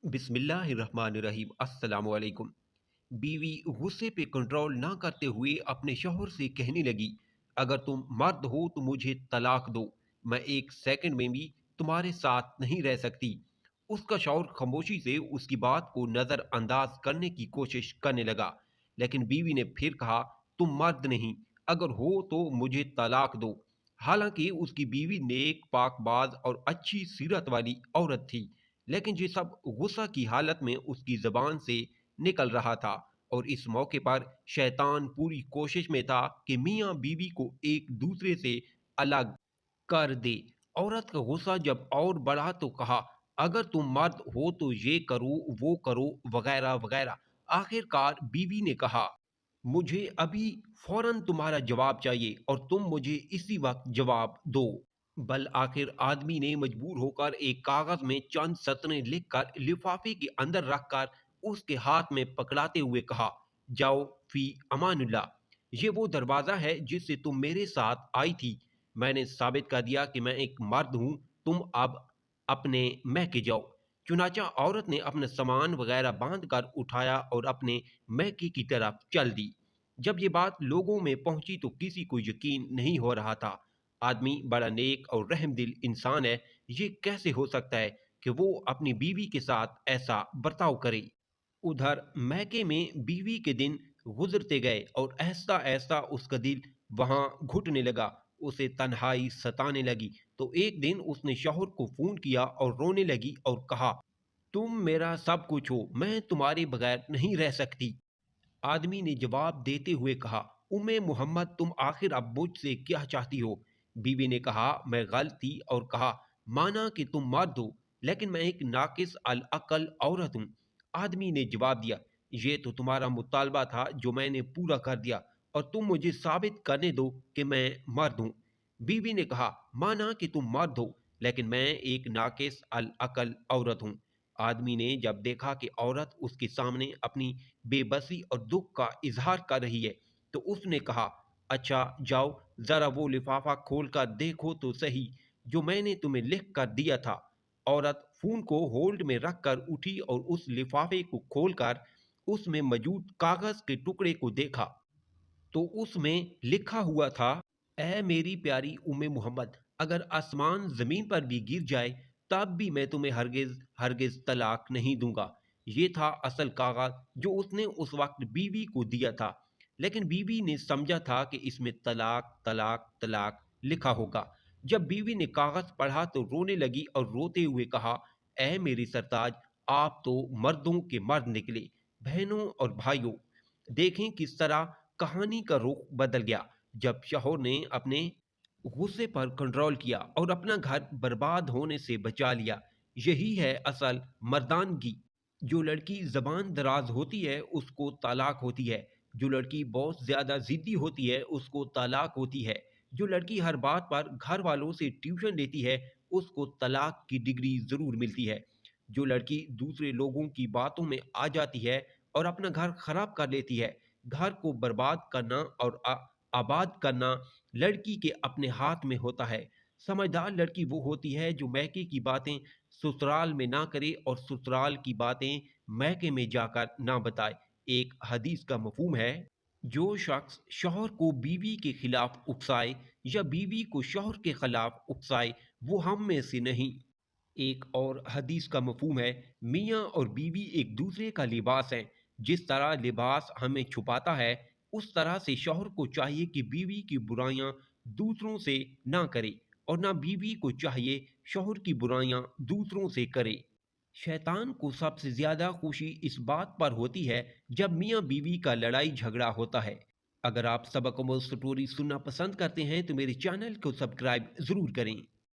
बिस्मिल्लाहिर्रहमानिर्रहीम। अस्सलाम वालेकुम। बीवी गुस्से पे कंट्रोल ना करते हुए अपने शौहर से कहने लगी, अगर तुम मर्द हो तो मुझे तलाक दो, मैं एक सेकंड में भी तुम्हारे साथ नहीं रह सकती। उसका शौहर खामोशी से उसकी बात को नज़रअंदाज करने की कोशिश करने लगा, लेकिन बीवी ने फिर कहा, तुम मर्द नहीं, अगर हो तो मुझे तलाक दो। हालांकि उसकी बीवी नेक, पाकबाज और अच्छी सीरत वाली औरत थी, लेकिन ये सब गुस्सा की हालत में उसकी जबान से निकल रहा था। और इस मौके पर शैतान पूरी कोशिश में था कि मियाँ बीवी को एक दूसरे से अलग कर दे। औरत का गुस्सा जब और बढ़ा तो कहा, अगर तुम मर्द हो तो ये करो, वो करो, वगैरह वगैरह। आखिरकार बीवी ने कहा, मुझे अभी फौरन तुम्हारा जवाब चाहिए और तुम मुझे इसी वक्त जवाब दो। बल आखिर आदमी ने मजबूर होकर एक कागज में चंद सतरें लिखकर लिफाफे के अंदर रखकर उसके हाथ में पकड़ाते हुए कहा, जाओ फी अमानुल्लाह। ये वो दरवाजा है जिससे तुम मेरे साथ आई थी। मैंने साबित कर दिया कि मैं एक मर्द हूं। तुम अब अपने मैके जाओ। चुनाचा औरत ने अपना सामान वगैरह बांध कर उठाया और अपने मैके की तरफ चल दी। जब ये बात लोगों में पहुंची तो किसी को यकीन नहीं हो रहा था। आदमी बड़ा नेक और रहमदिल इंसान है, ये कैसे हो सकता है कि वो अपनी बीवी के साथ ऐसा बर्ताव करे। उधर मैके में बीवी के दिन गुजरते गए और ऐसा ऐसा उसका दिल वहां घुटने लगा। उसे तन्हाई सताने लगी तो एक दिन उसने शौहर को फोन किया और रोने लगी और कहा, तुम मेरा सब कुछ हो, मैं तुम्हारे बगैर नहीं रह सकती। आदमी ने जवाब देते हुए कहा, उम्मे मोहम्मद, तुम आखिर अब मुझसे क्या चाहती हो? बीवी ने कहा, मैं गलती और कहा, माना कि तुम मर्द हो, लेकिन मैं एक नाकिस अल अकल औरत हूँ। आदमी ने जवाब दिया, ये तो तुम्हारा मुतालबा था जो मैंने पूरा कर दिया, और तुम मुझे साबित करने दो कि मैं मर्द हूँ। बीवी ने कहा, माना कि तुम मर्द हो, लेकिन मैं एक नाकिस अल अकल औरत हूँ। आदमी ने जब देखा कि औरत उसके सामने अपनी बेबसी और दुख का इजहार कर रही है तो उसने कहा, अच्छा जाओ, जरा वो लिफाफा खोल कर देखो तो सही जो मैंने तुम्हें लिख कर दिया था। औरत फोन को होल्ड में रखकर उठी और उस लिफाफे को खोलकर उसमें मौजूद कागज के टुकड़े को देखा तो उसमें लिखा हुआ था, ऐ मेरी प्यारी उम्मे मोहम्मद, अगर आसमान जमीन पर भी गिर जाए तब भी मैं तुम्हें हरगिज हरगिज तलाक नहीं दूंगा। ये था असल कागज जो उसने उस वक्त बीवी को दिया था, लेकिन बीवी ने समझा था कि इसमें तलाक तलाक तलाक लिखा होगा। जब बीवी ने कागज पढ़ा तो रोने लगी और रोते हुए कहा, ऐ मेरी सरताज, आप तो मर्दों के मर्द निकले। बहनों और भाइयों, देखें किस तरह कहानी का रुख बदल गया जब शौहर ने अपने गुस्से पर कंट्रोल किया और अपना घर बर्बाद होने से बचा लिया। यही है असल मर्दानगी। जो लड़की जबान दराज होती है उसको तलाक होती है। जो लड़की बहुत ज्यादा जिद्दी होती है उसको तलाक होती है। जो लड़की हर बात पर घर वालों से ट्यूशन लेती है उसको तलाक की डिग्री जरूर मिलती है। जो लड़की दूसरे लोगों की बातों में आ जाती है और अपना घर खराब कर लेती है, घर को बर्बाद करना और आबाद करना लड़की के अपने हाथ में होता है। समझदार लड़की वो होती है जो मैके की बातें ससुराल में ना करे और ससुराल की बातें मैके में जाकर ना बताए। एक हदीस का मफहूम है, जो शख्स शौहर को बीवी के खिलाफ उकसाए या बीवी को शौहर के खिलाफ उकसाए वो हम में से नहीं। एक और हदीस का मफहूम है, मियाँ और बीवी एक दूसरे का लिबास है। जिस तरह लिबास हमें छुपाता है उस तरह से शौहर को चाहिए कि बीवी की बुराइयां दूसरों से ना करे और ना बीवी को चाहिए शौहर की बुराइयां दूसरों से करे। शैतान को सबसे ज्यादा खुशी इस बात पर होती है जब मियाँ बीवी का लड़ाई झगड़ा होता है। अगर आप सबक स्टोरी सुनना पसंद करते हैं तो मेरे चैनल को सब्सक्राइब जरूर करें।